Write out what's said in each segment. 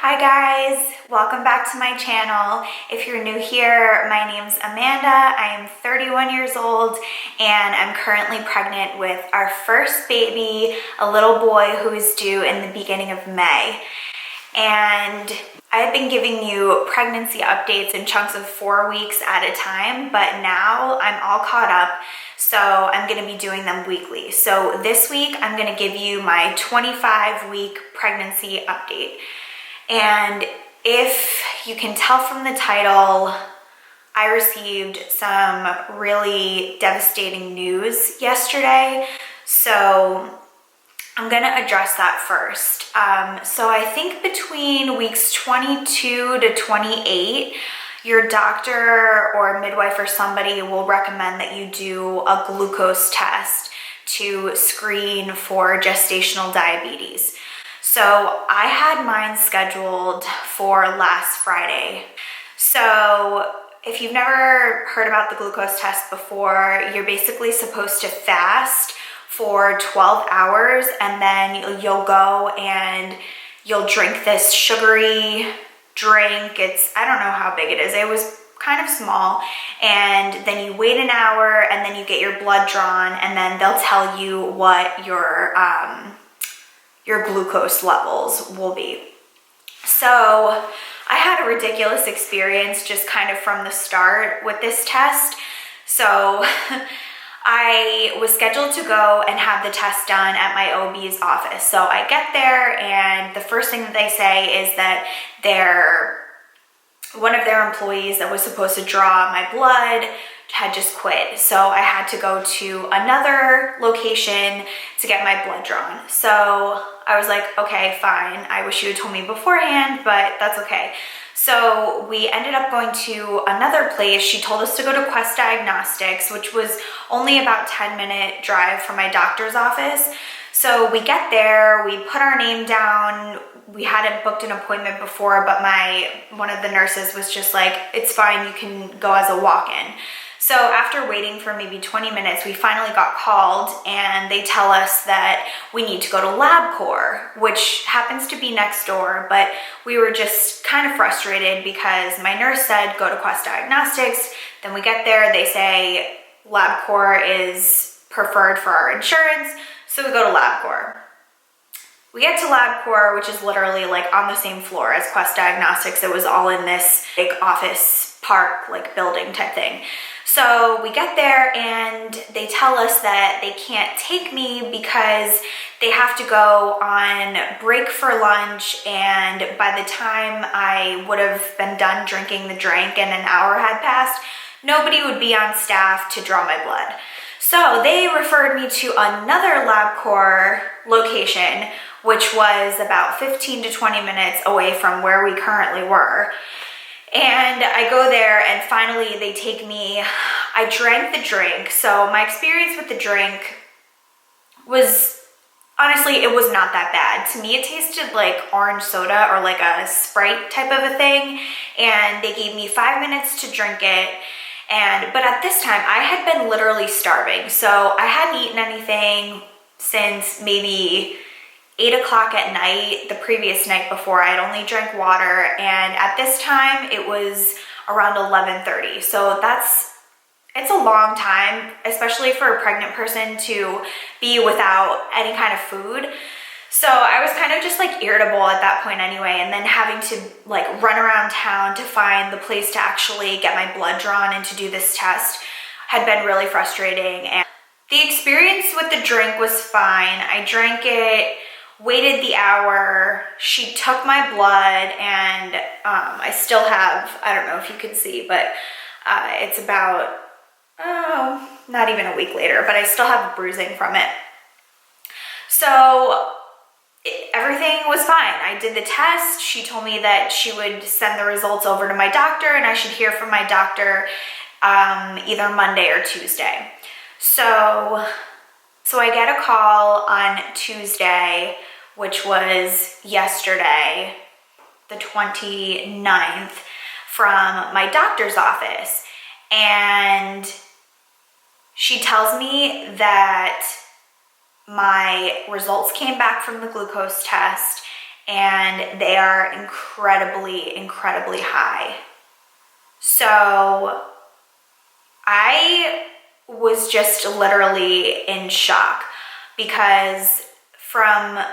Hi guys, welcome back to my channel. If you're new here, my name's Amanda. I am 31 years old and I'm currently pregnant with our first baby, a little boy who is due in the beginning of May. And I've been giving you pregnancy updates in chunks of 4 weeks at a time, but now I'm all caught up, so I'm gonna be doing them weekly. So this week, I'm gonna give you my 25-week pregnancy update. And if you can tell from the title, I received some really devastating news yesterday, so I'm gonna address that first. So I think between weeks 22 to 28, your doctor or midwife or somebody will recommend that you do a glucose test to screen for gestational diabetes. So I had mine scheduled for last Friday. So if you've never heard about the glucose test before, you're basically supposed to fast for 12 hours and then you'll go and you'll drink this sugary drink. I don't know how big it is. It was kind of small. And then you wait an hour and then you get your blood drawn and then they'll tell you what your glucose levels will be. So I had a ridiculous experience just kind of from the start with this test. So I was scheduled to go and have the test done at my OB's office. So I get there and the first thing that they say is that one of their employees that was supposed to draw my blood had just quit. So I had to go to another location to get my blood drawn. So I was like, okay, fine. I wish you had told me beforehand, but that's okay. So we ended up going to another place. She told us to go to Quest Diagnostics, which was only about 10-minute drive from my doctor's office. So we get there, we put our name down. We hadn't booked an appointment before, but one of the nurses was just like, it's fine, you can go as a walk-in. So after waiting for maybe 20 minutes, we finally got called and they tell us that we need to go to LabCorp, which happens to be next door, but we were just kind of frustrated because my nurse said, go to Quest Diagnostics. Then we get there, they say LabCorp is preferred for our insurance, so we go to LabCorp. We get to LabCorp, which is literally like on the same floor as Quest Diagnostics. It was all in this big office park, like building type thing. So we get there and they tell us that they can't take me because they have to go on break for lunch, and by the time I would have been done drinking the drink and an hour had passed, nobody would be on staff to draw my blood. So they referred me to another LabCorp location, which was about 15 to 20 minutes away from where we currently were. And I go there and finally they take me. I drank the drink. So my experience with the drink was, honestly, it was not that bad. To me, it tasted like orange soda or like a Sprite type of a thing. And they gave me 5 minutes to drink it. But at this time, I had been literally starving. So I hadn't eaten anything since maybe 8 o'clock at night. The previous night before, I had only drank water. And at this time, it was around 11:30. So it's a long time, especially for a pregnant person to be without any kind of food. So I was kind of just like irritable at that point anyway, and then having to like run around town to find the place to actually get my blood drawn and to do this test had been really frustrating. And the experience with the drink was fine. I drank it, waited the hour, she took my blood, and I still have, I don't know if you can see, but it's about, not even a week later, but I still have bruising from it. So everything was fine. I did the test. She told me that she would send the results over to my doctor and I should hear from my doctor either Monday or Tuesday. So I get a call on Tuesday, which was yesterday, the 29th, from my doctor's office. And she tells me that my results came back from the glucose test and they are incredibly, incredibly high. So I was just literally in shock, because from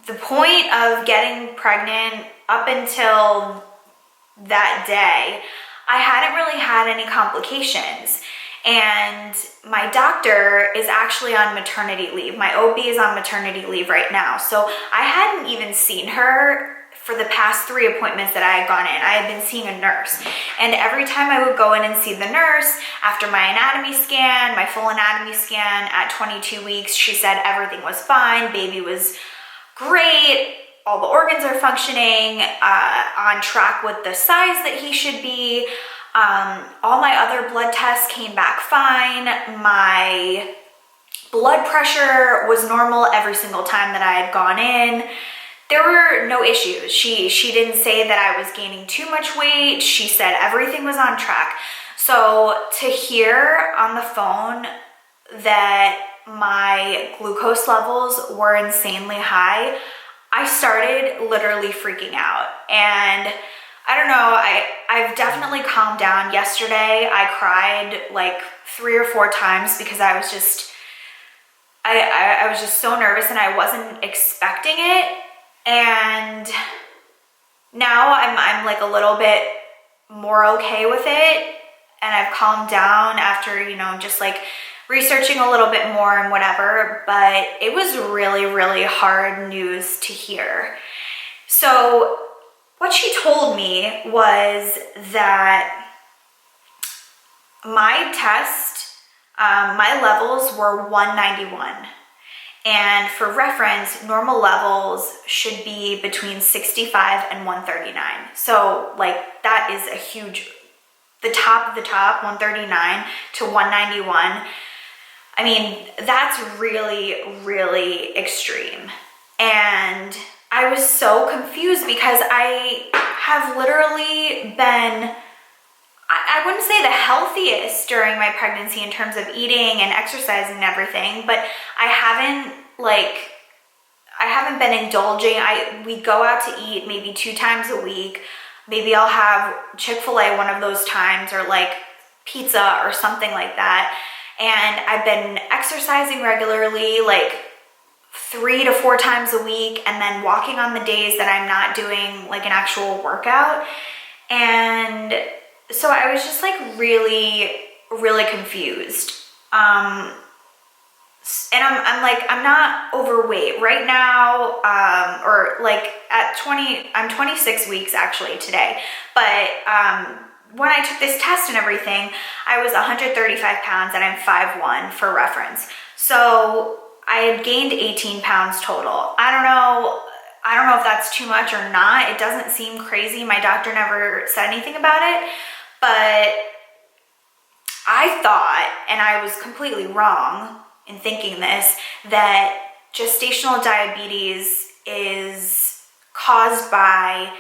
the point of getting pregnant up until that day, I hadn't really had any complications. And my doctor is actually on maternity leave. My OB is on maternity leave right now. So I hadn't even seen her for the past 3 appointments that I had gone in. I had been seeing a nurse. And every time I would go in and see the nurse, after my anatomy scan, my full anatomy scan at 22 weeks, she said everything was fine, baby was great, all the organs are functioning, on track with the size that he should be. All my other blood tests came back fine. My blood pressure was normal every single time that I had gone in. There were no issues. She didn't say that I was gaining too much weight. She said everything was on track. So to hear on the phone that my glucose levels were insanely high, I started literally freaking out. And I don't know, I've definitely calmed down. Yesterday, I cried like 3 or 4 times because I was just so nervous and I wasn't expecting it. And now I'm like a little bit more okay with it, and I've calmed down after, just like researching a little bit more and whatever, but it was really, really hard news to hear. So what she told me was that my test, my levels were 191. And for reference, normal levels should be between 65 and 139. So like that is a huge, the top of the top, 139 to 191. I mean, that's really, really extreme. And I was so confused because I have literally been, I wouldn't say the healthiest during my pregnancy in terms of eating and exercising and everything, but I haven't been indulging. We go out to eat maybe 2 times a week. Maybe I'll have Chick-fil-A one of those times, or like pizza or something like that. And I've been exercising regularly, like 3 to 4 times a week, and then walking on the days that I'm not doing like an actual workout. And so I was just like really, really confused. And I'm not overweight right now, or like I'm 26 weeks actually today. But when I took this test and everything, I was 135 pounds and I'm 5'1" for reference. So I had gained 18 pounds total. I don't know if that's too much or not. It doesn't seem crazy. My doctor never said anything about it, but I thought, and I was completely wrong in thinking this, that gestational diabetes is caused by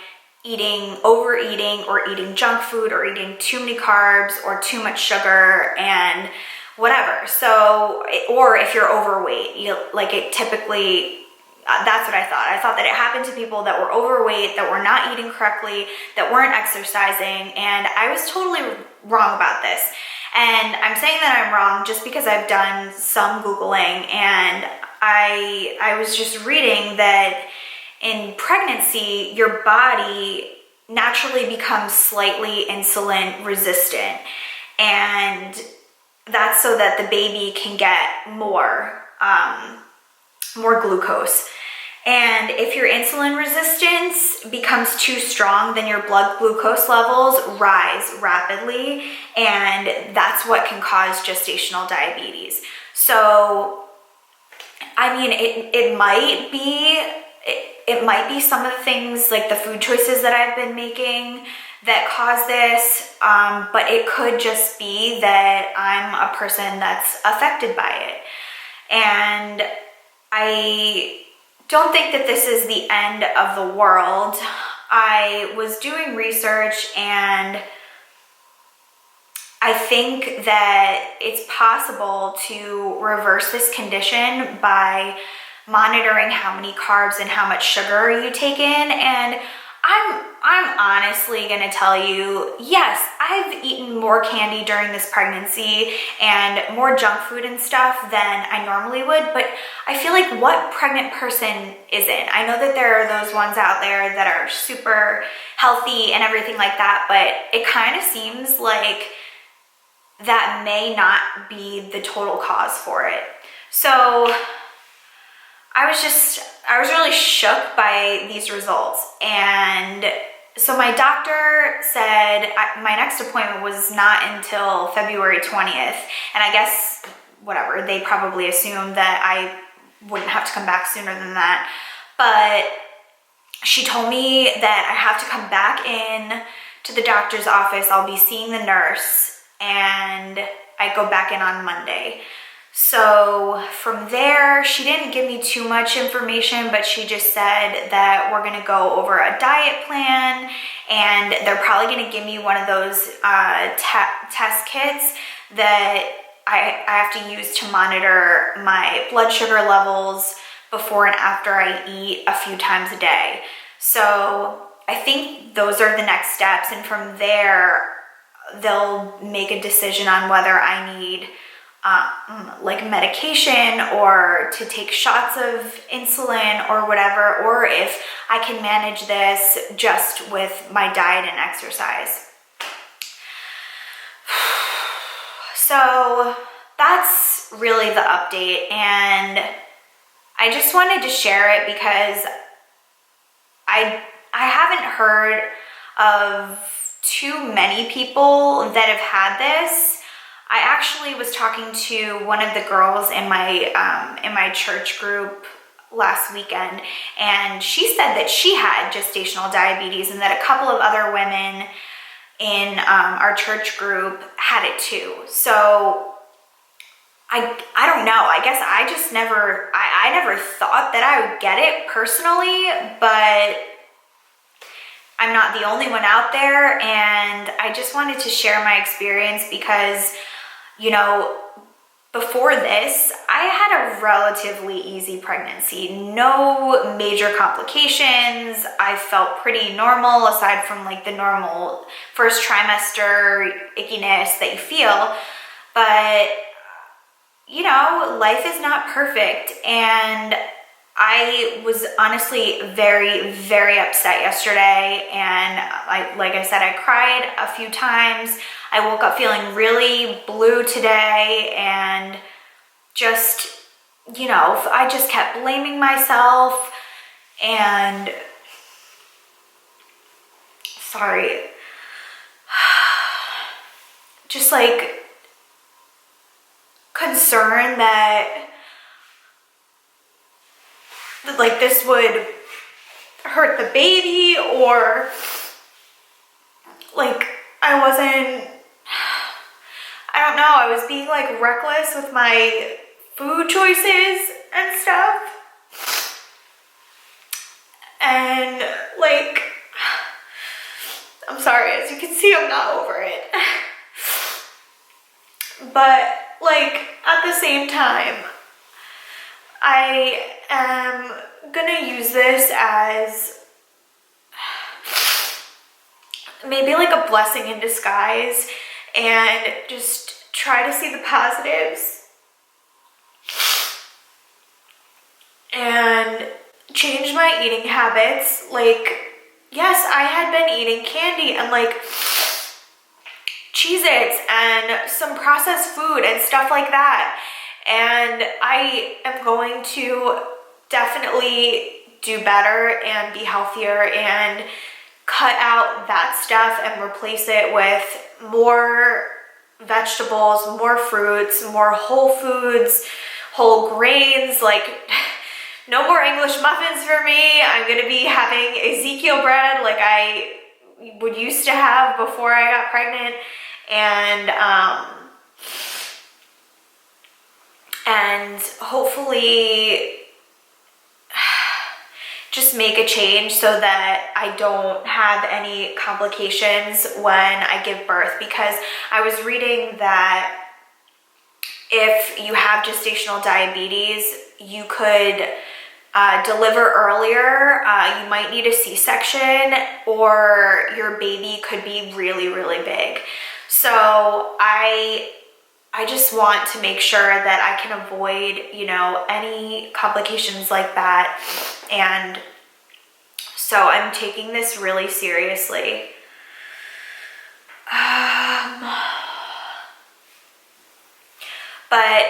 overeating or eating junk food or eating too many carbs or too much sugar and whatever. So, or if you're overweight, it typically, that's what I thought. I thought that it happened to people that were overweight, that were not eating correctly, that weren't exercising, and I was totally wrong about this. And I'm saying that I'm wrong just because I've done some Googling, and I was just reading that in pregnancy, your body naturally becomes slightly insulin resistant. And that's so that the baby can get more glucose. And if your insulin resistance becomes too strong, then your blood glucose levels rise rapidly, and that's what can cause gestational diabetes. So, I mean, it might be some of the things like the food choices that I've been making that cause this, but it could just be that I'm a person that's affected by it. And I don't think that this is the end of the world. I was doing research, and I think that it's possible to reverse this condition by monitoring how many carbs and how much sugar you take in. And I'm honestly gonna tell you, yes, I've eaten more candy during this pregnancy and more junk food and stuff than I normally would, but I feel like what pregnant person isn't? I know that there are those ones out there that are super healthy and everything like that, but it kind of seems like that may not be the total cause for it. So I was really shook by these results. And so my doctor said my next appointment was not until February 20th. And I guess, whatever, they probably assumed that I wouldn't have to come back sooner than that. But she told me that I have to come back in to the doctor's office. I'll be seeing the nurse, and I go back in on Monday. So from there, she didn't give me too much information, but she just said that we're gonna go over a diet plan, and they're probably gonna give me one of those test kits that I have to use to monitor my blood sugar levels before and after I eat a few times a day. So I think those are the next steps, and from there, they'll make a decision on whether I need like medication or to take shots of insulin or whatever, or if I can manage this just with my diet and exercise. So that's really the update, and I just wanted to share it because I haven't heard of too many people that have had this. I actually was talking to one of the girls in my church group last weekend, and she said that she had gestational diabetes and that a couple of other women in our church group had it too. So I don't know. I guess I just never thought that I would get it personally, but I'm not the only one out there, and I just wanted to share my experience because, you know, before this, I had a relatively easy pregnancy, no major complications. I felt pretty normal aside from like the normal first trimester ickiness that you feel. But, you know, life is not perfect, and I was honestly very, very upset yesterday, and like I said, I cried a few times. I woke up feeling really blue today, and just, you know, I just kept blaming myself, and sorry, just like concerned that like this would hurt the baby, or like I don't know, I was being like reckless with my food choices and stuff. And like, I'm sorry, as you can see, I'm not over it. But like at the same time, I am gonna use this as maybe like a blessing in disguise and just try to see the positives and change my eating habits. Like, yes, I had been eating candy and like Cheez-Its and some processed food and stuff like that. And I am going to definitely do better and be healthier and cut out that stuff and replace it with more vegetables, more fruits, more whole foods, whole grains. Like, no more English muffins for me. I'm gonna be having Ezekiel bread like I would used to have before I got pregnant, and hopefully just make a change so that I don't have any complications when I give birth, because I was reading that if you have gestational diabetes, you could deliver earlier, you might need a C-section, or your baby could be really, really big. So I just want to make sure that I can avoid, you know, any complications like that. And so I'm taking this really seriously. But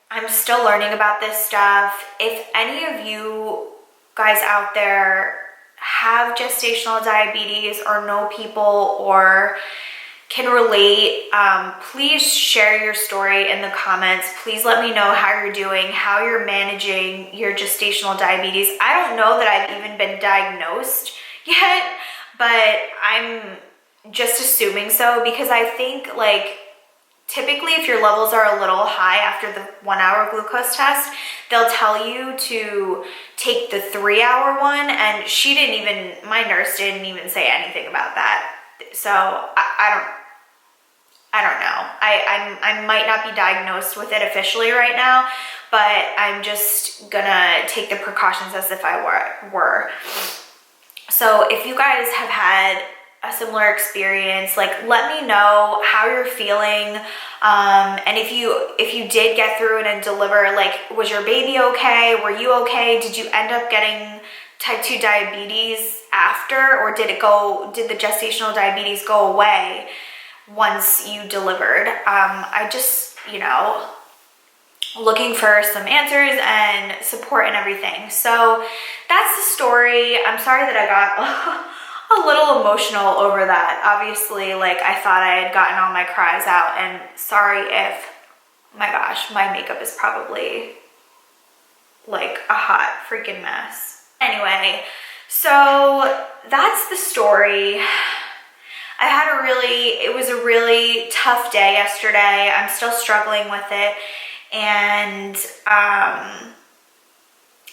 I'm still learning about this stuff. If any of you guys out there have gestational diabetes or know people or can relate, please share your story in the comments. Please let me know how you're doing, how you're managing your gestational diabetes. I don't know that I've even been diagnosed yet, but I'm just assuming so, because I think, like, typically if your levels are a little high after the 1 hour glucose test, they'll tell you to take the 3 hour one, and my nurse didn't even say anything about that. So I don't know. I might not be diagnosed with it officially right now, but I'm just gonna take the precautions as if I were. So if you guys have had a similar experience, like, let me know how you're feeling, and if you did get through it and deliver, like, was your baby okay? Were you okay? Did you end up getting type 2 diabetes after, or did the gestational diabetes go away once you delivered? I just, you know, looking for some answers and support and everything. So that's the story. I'm sorry that I got a little emotional over that. Obviously, like, I thought I had gotten all my cries out, and sorry if, my gosh, my makeup is probably like a hot freaking mess. Anyway, so that's the story. It was a really tough day yesterday. I'm still struggling with it, and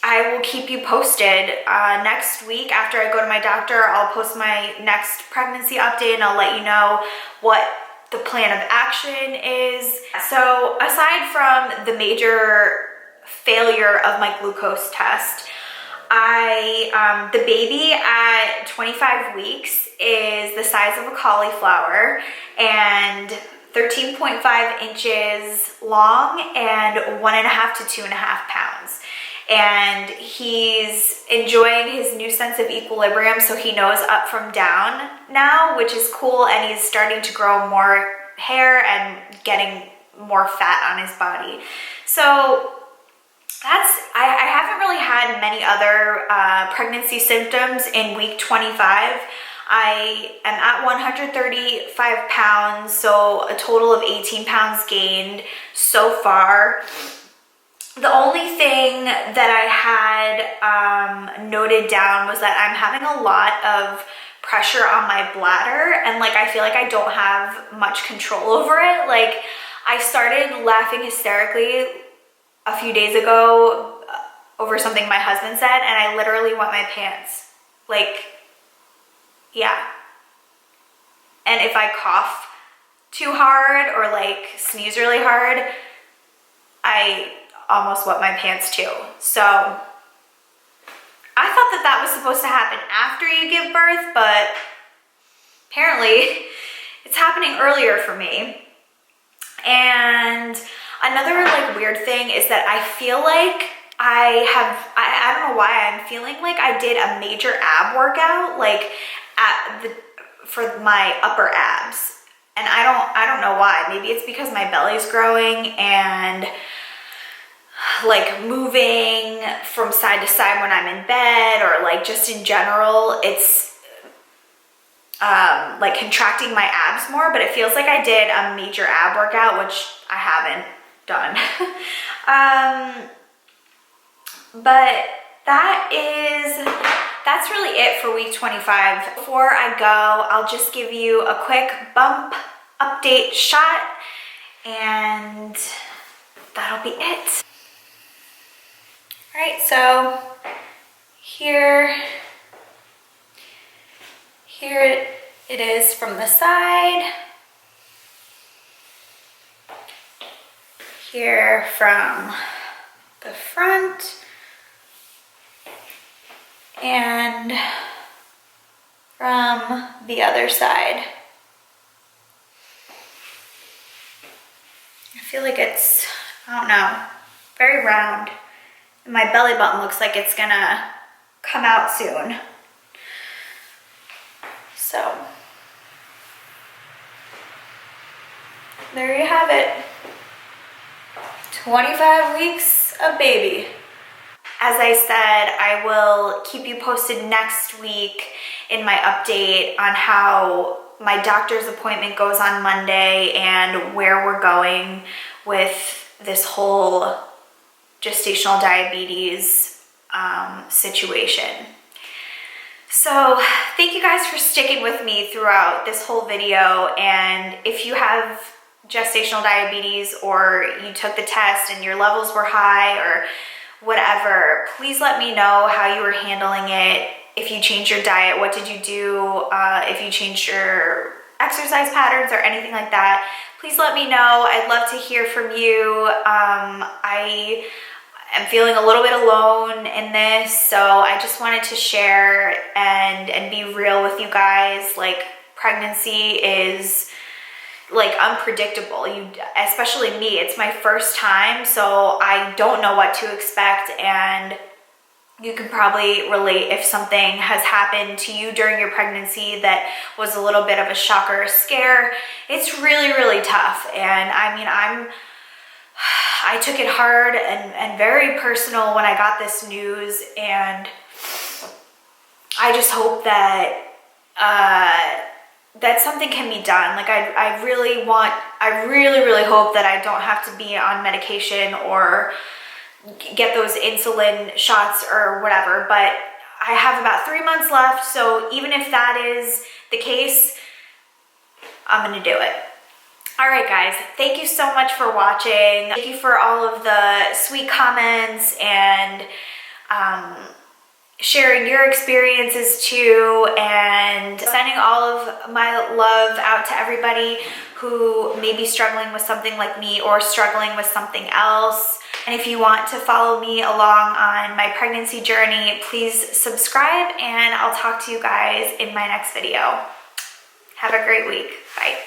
I will keep you posted. Next week, after I go to my doctor, I'll post my next pregnancy update, and I'll let you know what the plan of action is. So aside from the major failure of my glucose test, the baby at 25 weeks is the size of a cauliflower and 13.5 inches long and 1.5 to 2.5 pounds. And he's enjoying his new sense of equilibrium, so he knows up from down now, which is cool, and he's starting to grow more hair and getting more fat on his body. So I haven't really had many other pregnancy symptoms in week 25. I am at 135 pounds, so a total of 18 pounds gained so far. The only thing that I had noted down was that I'm having a lot of pressure on my bladder, and, like, I feel like I don't have much control over it. Like, I started laughing hysterically a few days ago over something my husband said, and I literally wet my pants. Like, yeah. And if I cough too hard or, like, sneeze really hard, I almost wet my pants too. So I thought that was supposed to happen after you give birth, but apparently it's happening earlier for me. And another, like, weird thing is that I feel like I don't know why, I'm feeling like I did a major ab workout, like, for my upper abs. And I don't know why. Maybe it's because my belly's growing and, like, moving from side to side when I'm in bed, or, like, just in general, it's like contracting my abs more, but it feels like I did a major ab workout, which I haven't done. But that's really it for week 25. Before I go, I'll just give you a quick bump update shot, and that'll be it. All right, so here it is from the side, here from the front, And from the other side. I feel like it's, I don't know, very round. And my belly button looks like it's gonna come out soon. So, there you have it. 25 weeks of baby. As I said, I will keep you posted next week in my update on how my doctor's appointment goes on Monday and where we're going with this whole gestational diabetes situation. So thank you guys for sticking with me throughout this whole video. And if you have gestational diabetes or you took the test and your levels were high or whatever, please let me know how you were handling it. If you changed your diet, what did you do? If you changed your exercise patterns or anything like that, please let me know. I'd love to hear from you. I am feeling a little bit alone in this, so I just wanted to share and be real with you guys. Like, pregnancy is like unpredictable. Especially me, it's my first time, so I don't know what to expect, and you can probably relate if something has happened to you during your pregnancy that was a little bit of a shock or a scare. It's really, really tough. And I mean, I took it hard and very personal when I got this news, and I just hope that that something can be done. Like, I really hope that I don't have to be on medication or get those insulin shots or whatever, but I have about 3 months left, so even if that is the case, I'm gonna do it. All right, guys, thank you so much for watching. Thank you for all of the sweet comments and sharing your experiences too, and sending all of my love out to everybody who may be struggling with something like me or struggling with something else. And if you want to follow me along on my pregnancy journey, please subscribe, and I'll talk to you guys in my next video. Have a great week. Bye.